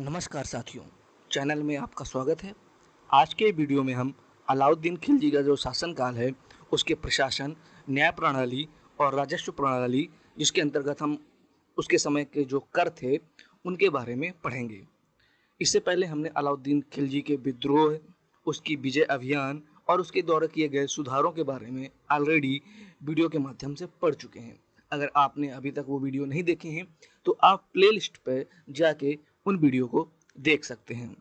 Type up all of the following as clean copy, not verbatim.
नमस्कार साथियों, चैनल में आपका स्वागत है। आज के वीडियो में हम अलाउद्दीन खिलजी का जो शासनकाल है उसके प्रशासन, न्याय प्रणाली और राजस्व प्रणाली, जिसके अंतर्गत हम उसके समय के जो कर थे उनके बारे में पढ़ेंगे। इससे पहले हमने अलाउद्दीन खिलजी के विद्रोह, उसकी विजय अभियान और उसके द्वारा किए गए सुधारों के बारे में ऑलरेडी वीडियो के माध्यम से पढ़ चुके हैं। अगर आपने अभी तक वो वीडियो नहीं देखे हैं तो आप प्लेलिस्ट पर जाके उन वीडियो को देख सकते हैं।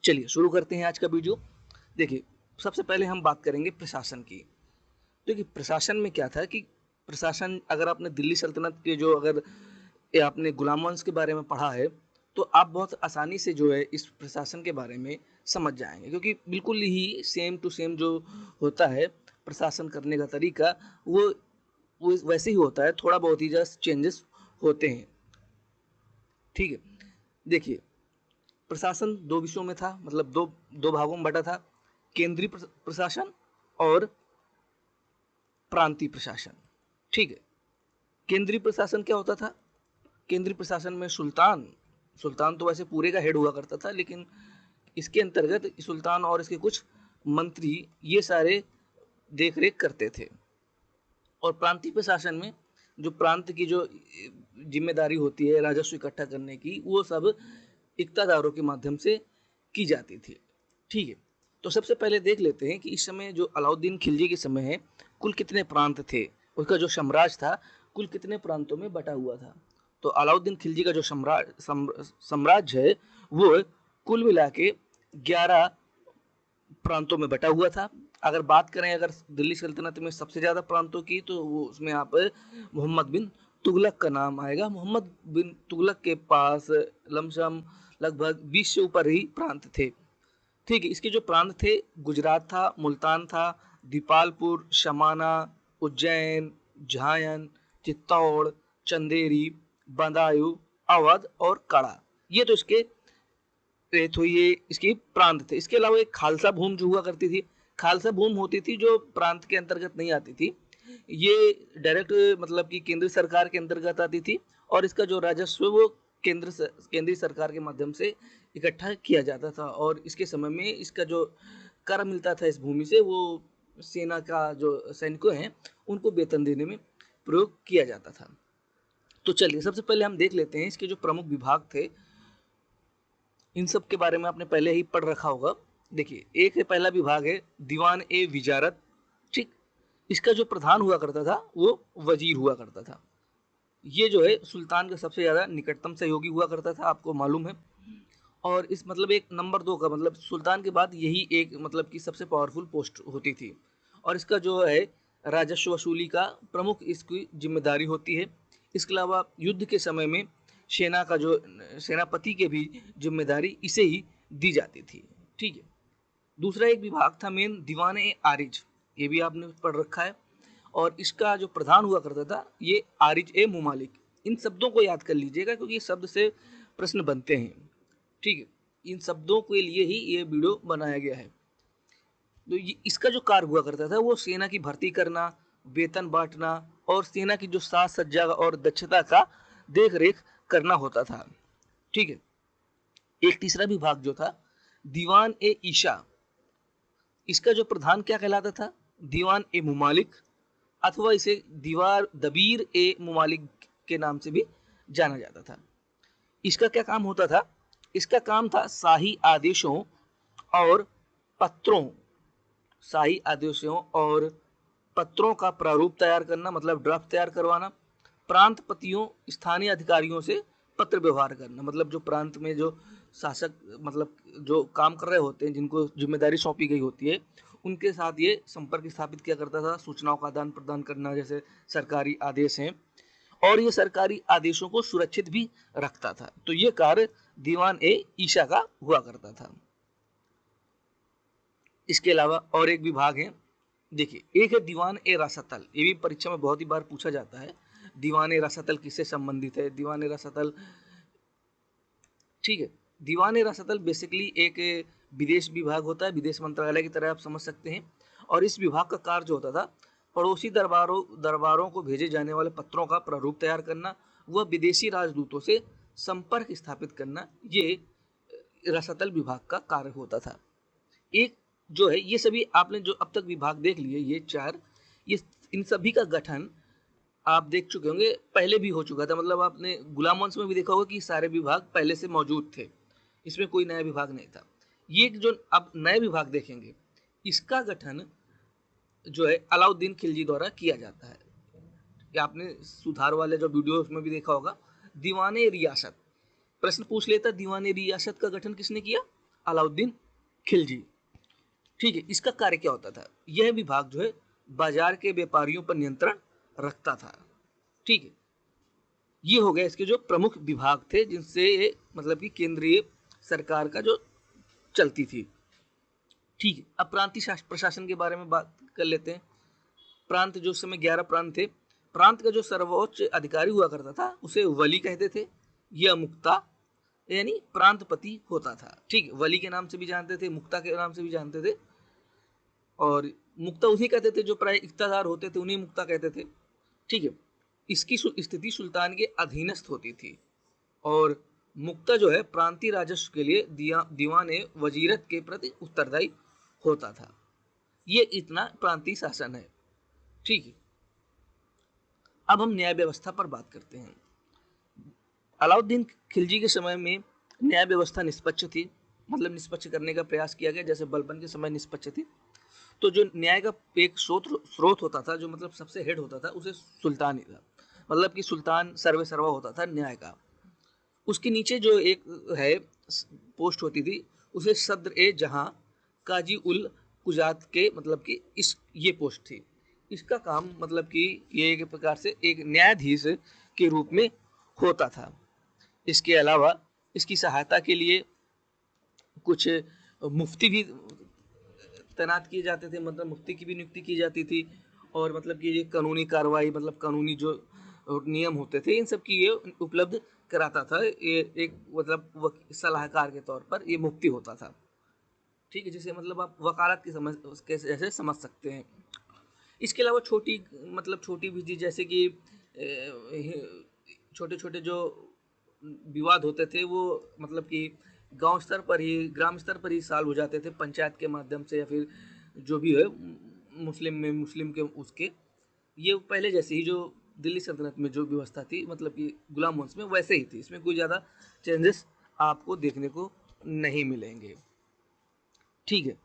चलिए शुरू करते हैं आज का वीडियो। देखिए, सबसे पहले हम बात करेंगे प्रशासन की। देखिए, प्रशासन में क्या था कि प्रशासन, अगर आपने दिल्ली सल्तनत के जो अगर आपने गुलाम वंश के बारे में पढ़ा है तो आप बहुत आसानी से जो है इस प्रशासन के बारे में समझ जाएंगे, क्योंकि बिल्कुल ही सेम टू सेम जो होता है प्रशासन करने का तरीका वो वैसे ही होता है, थोड़ा बहुत ही जस्ट चेंजेस होते हैं। ठीक है, देखिए, प्रशासन दो विषयों में था, मतलब दो दो भागों में बटा था। केंद्रीय प्रशासन और प्रांतीय प्रशासन। ठीक है, केंद्रीय प्रशासन क्या होता था? केंद्रीय प्रशासन में सुल्तान तो वैसे पूरे का हेड हुआ करता था, लेकिन इसके अंतर्गत सुल्तान और इसके कुछ मंत्री ये सारे देख रेख करते थे। और प्रांतीय प्रशासन में जो प्रांत की जो जिम्मेदारी होती है राजस्व इकट्ठा करने की, वो सब इक्तादारों के माध्यम से की जाती थी। ठीक है, तो सबसे पहले देख लेते हैं कि इस समय जो अलाउद्दीन खिलजी के समय है कुल कितने प्रांत थे, उसका जो साम्राज्य था कुल कितने प्रांतों में बटा हुआ था। तो अलाउद्दीन खिलजी का जो साम्राज्य है वो कुल मिला के 11 प्रांतों में बटा हुआ था। अगर बात करें अगर दिल्ली सल्तनत में सबसे ज़्यादा प्रांतों की, तो वो उसमें आप मोहम्मद बिन तुगलक का नाम आएगा। मोहम्मद बिन तुगलक के पास लमसम लगभग 20 से ऊपर ही प्रांत थे। ठीक है, इसके जो प्रांत थे, गुजरात था, मुल्तान था, दीपालपुर, शमाना, उज्जैन, झायन, चित्तौड़, चंदेरी, बदायूं, अवध और कड़ा। ये तो ये इसके प्रांत थे। इसके अलावा एक खालसा भूमि जो हुआ करती थी, खालसा भूमि होती थी जो प्रांत के अंतर्गत नहीं आती थी, ये डायरेक्ट मतलब कि केंद्र सरकार के अंतर्गत आती थी, और इसका जो राजस्व वो केंद्रीय सरकार के माध्यम से इकट्ठा किया जाता था। और इसके समय में इसका जो कर मिलता था इस भूमि से, वो सेना का जो सैनिकों हैं उनको वेतन देने में प्रयोग किया जाता था। तो चलिए सबसे पहले हम देख लेते हैं इसके जो प्रमुख विभाग थे, इन सब के बारे में आपने पहले ही पढ़ रखा होगा। देखिए, एक है पहला विभाग है दीवान ए विजारत। ठीक, इसका जो प्रधान हुआ करता था वो वजीर हुआ करता था। ये जो है सुल्तान का सबसे ज़्यादा निकटतम सहयोगी हुआ करता था, आपको मालूम है। और इस मतलब एक नंबर 2 का मतलब सुल्तान के बाद यही एक मतलब कि सबसे पावरफुल पोस्ट होती थी। और इसका जो है राजस्व वसूली का प्रमुख इसकी जिम्मेदारी होती है। इसके अलावा युद्ध के समय में सेना का जो सेनापति के भी जिम्मेदारी इसे ही दी जाती थी। ठीक है, दूसरा एक विभाग था मेन दीवान ए आरिज, ये भी आपने पढ़ रखा है। और इसका जो प्रधान हुआ करता था ये आरिज ए मुमालिक। इन शब्दों को याद कर लीजिएगा क्योंकि शब्द से प्रश्न बनते हैं। ठीक है, इन शब्दों के लिए ही ये वीडियो बनाया गया है। तो इसका जो कार्य हुआ करता था वो सेना की भर्ती करना, वेतन बांटना और सेना की जो साज सज्जा और दक्षता का देख रेख करना होता था। ठीक है, एक तीसरा विभाग जो था दीवान ए ईशा, इसका जो प्रधान क्या कहलाता था? दीवान ए मुमालिक, अथवा इसे दीवार दबीर ए मुमालिक के नाम से भी जाना जाता था। इसका क्या काम होता था? इसका काम था और पत्रों शाही आदेशों और पत्रों का प्रारूप तैयार करना, मतलब ड्राफ्ट तैयार करवाना, प्रांतपतियों स्थानीय अधिकारियों से पत्र व्यवहार करना, मतलब जो प्रांत में जो शासक मतलब जो काम कर रहे होते हैं, जिनको जिम्मेदारी सौंपी गई होती है, उनके साथ ये संपर्क स्थापित किया करता था, सूचनाओं का आदान प्रदान करना, जैसे सरकारी आदेश हैं, और ये सरकारी आदेशों को सुरक्षित भी रखता था। तो ये कार्य दीवान ए ईशा का हुआ करता था। इसके अलावा और एक विभाग है, देखिए, एक है दीवान ए रासतल। ये भी परीक्षा में बहुत ही बार पूछा जाता है, दीवान ए रासतल किससे संबंधित है? दीवान ए रासतल, ठीक है, दीवान ए रासतल बेसिकली एक विदेश विभाग होता है, विदेश मंत्रालय की तरह आप समझ सकते हैं। और इस विभाग का कार्य जो होता था पड़ोसी दरबारों को भेजे जाने वाले पत्रों का प्रारूप तैयार करना, वह विदेशी राजदूतों से संपर्क स्थापित करना, ये रसातल विभाग का कार्य होता था। एक जो है ये सभी आपने जो अब तक विभाग देख लिए ये 4, ये इन सभी का गठन आप देख चुके होंगे, पहले भी हो चुका था। मतलब आपने गुलाम वंश में भी देखा होगा कि सारे विभाग पहले से मौजूद थे, इसमें कोई नया विभाग नहीं था। ये जो अब नए विभाग देखेंगे, इसका गठन जो है अलाउद्दीन खिलजी द्वारा किया जाता है। कि आपने सुधार वाले जो वीडियो उसमें भी देखा होगा, दीवाने रियासत प्रश्न पूछ लेता, दीवाने रियासत का गठन किसने किया? अलाउद्दीन खिलजी। ठीक है, इसका कार्य क्या होता था? यह विभाग जो है बाजार के व्यापारियों पर नियंत्रण रखता था। ठीक है, ये हो गया इसके जो प्रमुख विभाग थे जिनसे मतलब कि केंद्रीय सरकार का जो चलती थी। ठीक है, अब प्रांतीय प्रशासन के बारे में बात कर लेते हैं। प्रांत जो समय 11 प्रांत थे, प्रांत का जो सर्वोच्च अधिकारी हुआ करता था उसे वली कहते थे। यह मुक्ता यानी प्रांतपति होता था। ठीक है, वली के नाम से भी जानते थे, मुक्ता के नाम से भी जानते थे। और मुक्ता उन्हीं कहते थे जो प्राय इक्तादार होते थे, उन्हीं मुक्ता कहते थे। ठीक है, इसकी स्थिति सुल्तान के अधीनस्थ होती थी और मुक्ता जो है प्रांतीय राजस्व के लिए दीवाने वजीरत के प्रति उत्तरदायी होता था। ये इतना प्रांतीय शासन है। ठीक है, अब हम न्याय व्यवस्था पर बात करते हैं। अलाउद्दीन खिलजी के समय में न्याय व्यवस्था निष्पक्ष थी, मतलब निष्पक्ष करने का प्रयास किया गया, जैसे बलबन के समय निष्पक्ष थी। तो जो न्याय का एक स्रोत होता था, जो मतलब सबसे हेड होता था, उसे सुल्तान ही था। मतलब कि सुल्तान सर्वे सर्वा होता था न्याय का। उसके नीचे जो एक है पोस्ट होती थी, उसे सद्र ए जहां काजी उल कुजात के मतलब कि ये पोस्ट थी। इसका काम मतलब कि ये एक प्रकार से एक न्यायाधीश के रूप में होता था। इसके अलावा इसकी सहायता के लिए कुछ मुफ्ती भी तैनात किए जाते थे, मतलब मुफ्ती की भी नियुक्ति की जाती थी। और मतलब कि ये कानूनी कार्रवाई, मतलब कानूनी जो नियम होते थे, इन सब की ये उपलब्ध कराता था। ये एक मतलब सलाहकार के तौर पर ये मुफ्ती होता था। ठीक है, जिसे मतलब आप वकालत की समझ उसके जैसे समझ सकते हैं। इसके अलावा छोटी विधि, जैसे कि छोटे छोटे जो विवाद होते थे वो मतलब कि गांव स्तर पर ही, ग्राम स्तर पर ही सॉल्व हो जाते थे, पंचायत के माध्यम से या फिर जो भी है मुस्लिम के उसके। ये पहले जैसे ही जो दिल्ली सल्तनत में जो व्यवस्था थी, मतलब कि गुलाम वंश में, वैसे ही थी। इसमें कोई ज़्यादा चेंजेस आपको देखने को नहीं मिलेंगे। ठीक है,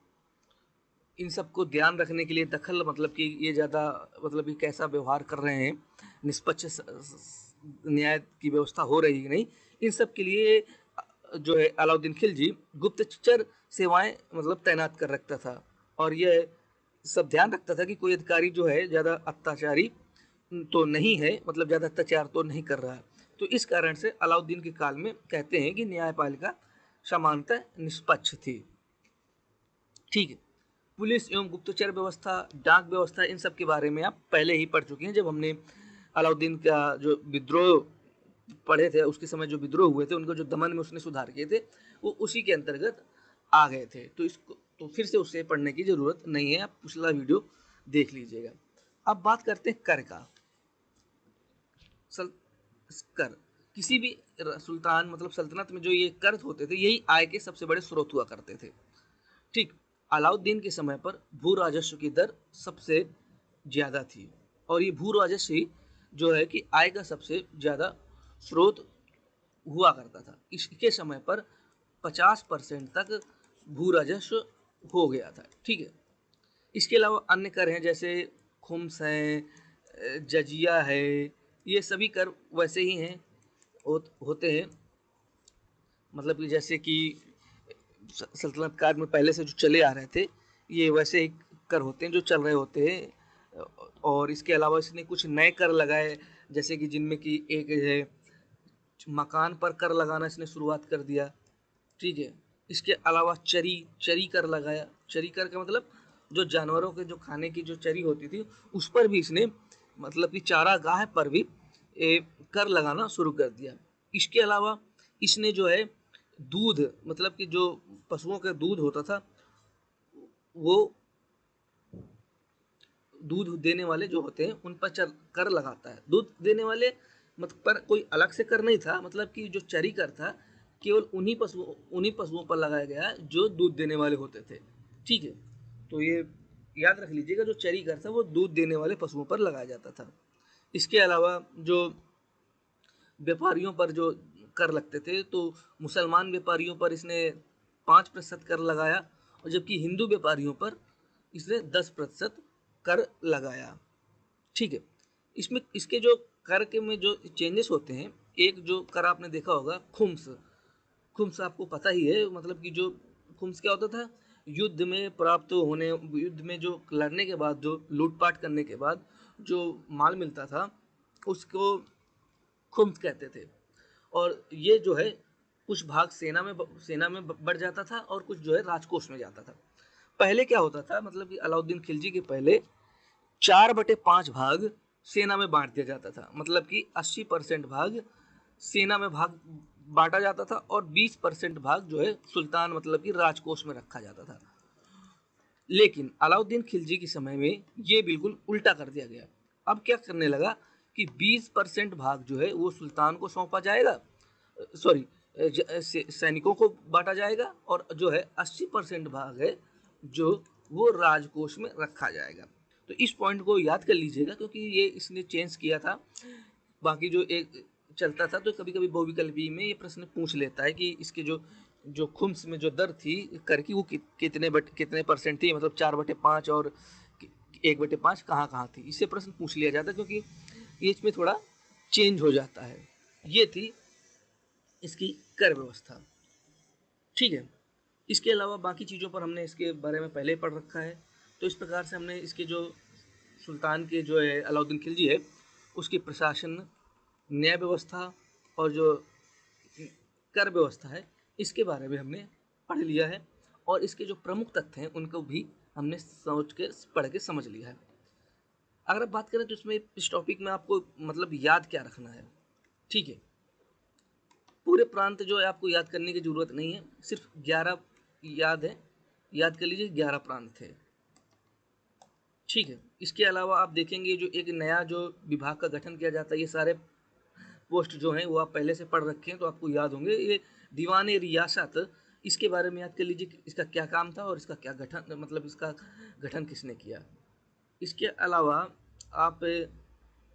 इन सबको ध्यान रखने के लिए दखल, मतलब कि ये ज़्यादा मतलब कि कैसा व्यवहार कर रहे हैं, निष्पक्ष न्याय की व्यवस्था हो रही है नहीं, इन सब के लिए जो है अलाउद्दीन खिलजी गुप्तचर सेवाएं मतलब तैनात कर रखता था। और यह सब ध्यान रखता था कि कोई अधिकारी जो है ज़्यादा अत्याचारी तो नहीं है, मतलब ज़्यादा अत्याचार तो नहीं कर रहा है। तो इस कारण से अलाउद्दीन के काल में कहते हैं कि न्यायपालिका समानतः निष्पक्ष थी। ठीक है, पुलिस एवं गुप्तचर व्यवस्था, डाक व्यवस्था, इन सब के बारे में आप पहले ही पढ़ चुके हैं जब हमने अलाउद्दीन का जो विद्रोह पढ़े थे। उसके समय जो विद्रोह हुए थे, उनको जो दमन में उसने सुधार किए थे, वो उसी के अंतर्गत आ गए थे। तो इसको तो फिर से उससे पढ़ने की जरूरत नहीं है, आप पिछला वीडियो देख लीजिएगा। अब बात करते हैं कर का। कर किसी भी सुल्तान मतलब सल्तनत में जो ये कर होते थे, यही आय के सबसे बड़े स्रोत हुआ करते थे। ठीक, अलाउद्दीन के समय पर भू राजस्व की दर सबसे ज्यादा थी और ये भू राजस्व ही जो है कि आय का सबसे ज्यादा स्रोत हुआ करता था। इसके समय पर 50% तक भू राजस्व हो गया था। ठीक है, इसके अलावा अन्य कर हैं, जैसे खुम्स हैं, जजिया है, ये सभी कर वैसे ही हैं, होते हैं। मतलब कि जैसे कि सल्तनत काल में पहले से जो चले आ रहे थे, ये वैसे ही कर होते हैं जो चल रहे होते हैं। और इसके अलावा इसने कुछ नए कर लगाए, जैसे कि जिनमें कि एक है मकान पर कर लगाना इसने शुरुआत कर दिया। ठीक है, इसके अलावा चरी चरी कर लगाया। चरी कर का मतलब जो जानवरों के जो खाने की जो चरी होती थी, उस पर भी इसने मतलब कि चारागाह पर भी कर लगाना शुरू कर दिया। इसके अलावा इसने जो है दूध, मतलब कि जो पशुओं का दूध होता था, वो दूध देने वाले जो होते हैं उन पर कर लगाता है। दूध देने वाले मतलब पर कोई अलग से कर नहीं था, मतलब कि जो चरी कर था केवल उन्हीं पशुओं पर लगाया गया जो दूध देने वाले होते थे। ठीक है, तो ये याद रख लीजिएगा, जो चरी कर था वो दूध देने वाले पशुओं पर लगाया जाता था। इसके अलावा जो व्यापारियों पर जो कर लगते थे, तो मुसलमान व्यापारियों पर इसने 5% कर लगाया, और जबकि हिंदू व्यापारियों पर इसने 10% कर लगाया। ठीक है, इसमें इसके जो कर के में जो चेंजेस होते हैं, एक जो कर आपने देखा होगा खुम्स। खुम्स आपको पता ही है, मतलब कि जो खुम्स क्या होता था, युद्ध में प्राप्त होने, युद्ध में जो लड़ने के बाद, जो लूटपाट करने के बाद जो माल मिलता था, उसको खुम्स कहते थे। और ये जो है कुछ भाग सेना में बढ़ जाता था, और कुछ जो है राजकोष में जाता था। पहले क्या होता था, मतलब कि अलाउद्दीन खिलजी के पहले 4/5 भाग सेना में बांट दिया जाता था, मतलब कि 80% भाग सेना में भाग बांटा जाता था, और 20% भाग जो है सुल्तान मतलब कि राजकोष में रखा जाता था। लेकिन अलाउद्दीन खिलजी के समय में ये बिल्कुल उल्टा कर दिया गया। अब क्या करने लगा कि 20% भाग जो है वो सुल्तान को सौंपा जाएगा, सॉरी, सैनिकों को बांटा जाएगा, और जो है 80% भाग है जो वो राजकोष में रखा जाएगा। तो इस पॉइंट को याद कर लीजिएगा, क्योंकि ये इसने चेंज किया था। बाकी जो एक चलता था, तो कभी कभी बहुविकल्पी में ये प्रश्न पूछ लेता है कि इसके जो जो खुम्स में जो दर थी कर की, वो कितने परसेंट थी, मतलब 4/5 और 1/5 कहाँ कहाँ थी। इससे प्रश्न पूछ लिया जाता है, क्योंकि ये इसमें थोड़ा चेंज हो जाता है। ये थी इसकी कर व्यवस्था। ठीक है, इसके अलावा बाकी चीज़ों पर हमने इसके बारे में पहले पढ़ रखा है। तो इस प्रकार से हमने इसके जो सुल्तान के जो है अलाउद्दीन खिलजी है, उसकी प्रशासन, न्याय व्यवस्था और जो कर व्यवस्था है, इसके बारे में हमने पढ़ लिया है, और इसके जो प्रमुख तथ्य हैं उनको भी हमने सोच के पढ़ के समझ लिया है। अगर आप बात करें तो इसमें इस टॉपिक में आपको मतलब याद क्या रखना है। ठीक है, पूरे प्रांत जो है आपको याद करने की ज़रूरत नहीं है, सिर्फ 11 याद है, याद कर लीजिए 11 प्रांत थे। ठीक है, इसके अलावा आप देखेंगे जो एक नया जो विभाग का गठन किया जाता है, ये सारे पोस्ट जो हैं वो आप पहले से पढ़ रखे हैं तो आपको याद होंगे। ये दीवान रियासत, इसके बारे में याद कर लीजिए कि इसका क्या काम था और इसका क्या गठन, मतलब इसका गठन किसने किया। इसके अलावा आप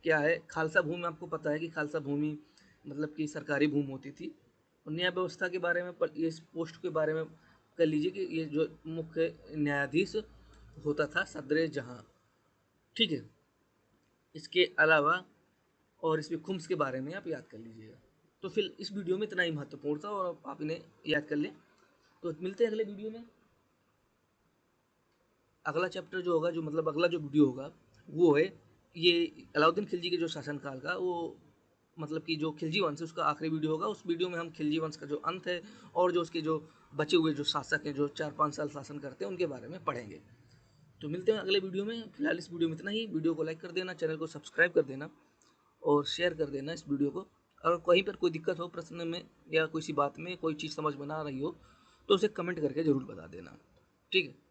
क्या है, खालसा भूमि, आपको पता है कि खालसा भूमि मतलब कि सरकारी भूमि होती थी। और न्याय व्यवस्था के बारे में इस पोस्ट के बारे में कर लीजिए कि ये जो मुख्य न्यायाधीश होता था सदर जहां। ठीक है, इसके अलावा और इसमें खुम्स के बारे में आप याद कर लीजिएगा। तो फिर इस वीडियो में इतना ही महत्वपूर्ण था, और आप इन्हें याद कर लें। तो मिलते हैं अगले वीडियो में। अगला चैप्टर जो होगा, जो मतलब अगला जो वीडियो होगा, वो है ये अलाउद्दीन खिलजी के जो शासनकाल का, वो मतलब कि जो खिलजी वंश है उसका आखिरी वीडियो होगा। उस वीडियो में हम खिलजी वंश का जो अंत है और जो उसके जो बचे हुए जो शासक हैं जो 4-5 साल शासन करते हैं उनके बारे में पढ़ेंगे। तो मिलते हैं अगले वीडियो में। फिलहाल इस वीडियो में इतना ही। वीडियो को लाइक कर देना, चैनल को सब्सक्राइब कर देना और शेयर कर देना इस वीडियो को। अगर कहीं पर कोई दिक्कत हो प्रश्न में या किसी बात में कोई चीज़ समझ में ना आ रही हो तो उसे कमेंट करके ज़रूर बता देना। ठीक है।